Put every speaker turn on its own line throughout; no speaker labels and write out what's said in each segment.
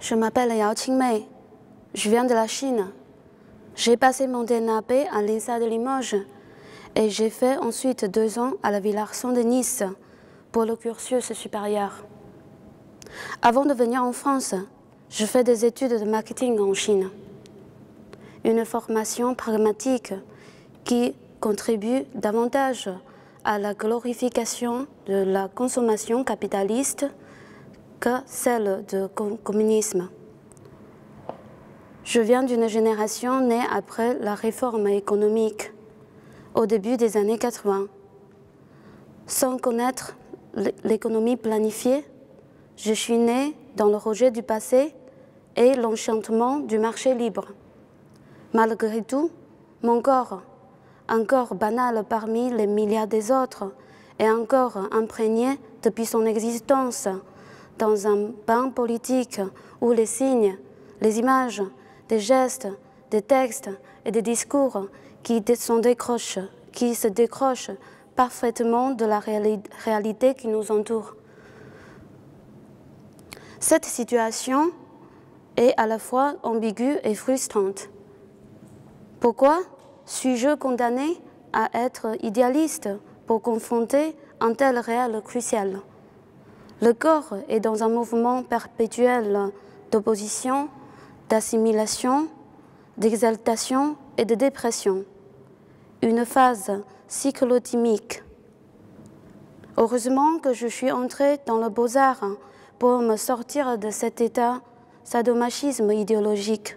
Je m'appelle Yao Qingmei, je viens de la Chine. J'ai passé mon DNAP à l'INSA de Limoges et j'ai fait ensuite 2 ans à la Villarson de Nice pour le cursus supérieur. Avant de venir en France, je fais des études de marketing en Chine. Une formation pragmatique qui contribue davantage à la glorification de la consommation capitaliste que celle du communisme. Je viens d'une génération née après la réforme économique, au début des années 80. Sans connaître l'économie planifiée, je suis née dans le rejet du passé et l'enchantement du marché libre. Malgré tout, mon corps, encore banal parmi les milliards des autres, est encore imprégné depuis son existence dans un bain politique où les signes, les images, des gestes, des textes et des discours qui se décrochent parfaitement de la réalité qui nous entoure. Cette situation est à la fois ambiguë et frustrante. Pourquoi suis-je condamnée à être idéaliste pour confronter un tel réel crucial? Le corps est dans un mouvement perpétuel d'opposition, d'assimilation, d'exaltation et de dépression. Une phase cyclotimique. Heureusement que je suis entrée dans le Beaux-Arts pour me sortir de cet état sadomasochisme idéologique.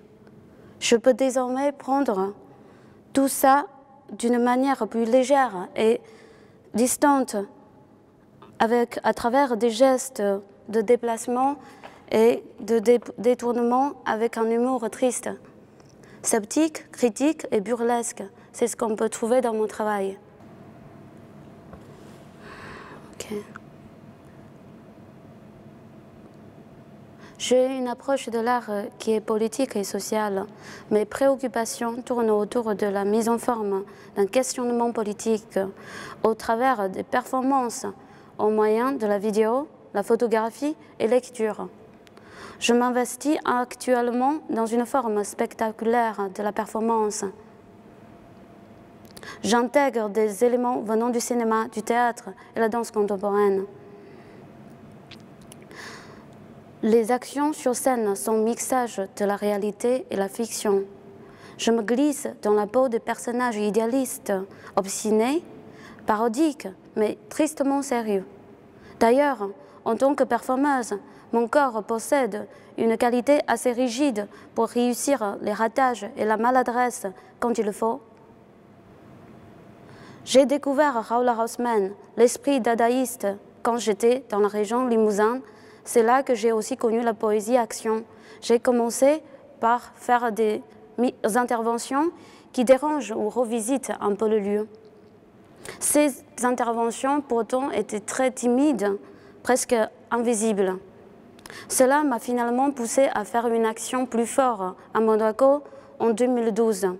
Je peux désormais prendre tout ça d'une manière plus légère et distante, à travers des gestes de déplacement et de détournement avec un humour triste. Sceptique, critique et burlesque, c'est ce qu'on peut trouver dans mon travail. Okay. J'ai une approche de l'art qui est politique et sociale. Mes préoccupations tournent autour de la mise en forme d'un questionnement politique au travers des performances au moyen de la vidéo, la photographie et lecture. Je m'investis actuellement dans une forme spectaculaire de la performance. J'intègre des éléments venant du cinéma, du théâtre et la danse contemporaine. Les actions sur scène sont mixage de la réalité et la fiction. Je me glisse dans la peau des personnages idéalistes, obstinés, parodiques, mais tristement sérieux. D'ailleurs, en tant que performeuse, mon corps possède une qualité assez rigide pour réussir les ratages et la maladresse quand il le faut. J'ai découvert Raoul Haussmann, l'esprit dadaïste, quand j'étais dans la région Limousin. C'est là que j'ai aussi connu la poésie action. J'ai commencé par faire des interventions qui dérangent ou revisitent un peu le lieu. Ces interventions, pourtant, étaient très timides, presque invisibles. Cela m'a finalement poussé à faire une action plus forte à Monaco en 2012.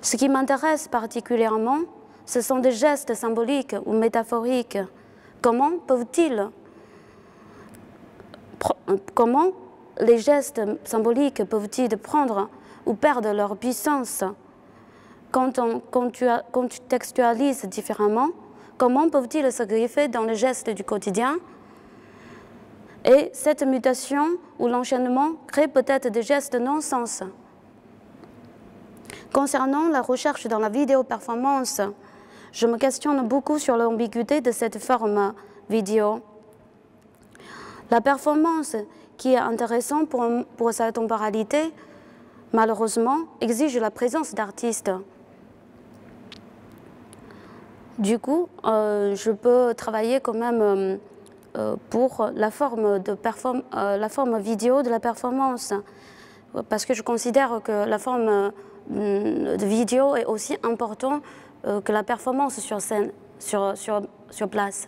Ce qui m'intéresse particulièrement, ce sont des gestes symboliques ou métaphoriques. Comment les gestes symboliques peuvent-ils prendre ou perdre leur puissance quand on contextualise différemment? Comment peuvent-ils se greffer dans les gestes du quotidien? Et cette mutation ou l'enchaînement crée peut-être des gestes de non-sens. Concernant la recherche dans la vidéo-performance, je me questionne beaucoup sur l'ambiguïté de cette forme vidéo. La performance, qui est intéressante pour sa temporalité, malheureusement, exige la présence d'artistes. Du coup, je peux travailler quand même pour la forme vidéo de la performance, parce que je considère que la forme de vidéo est aussi importante que la performance sur scène, sur place.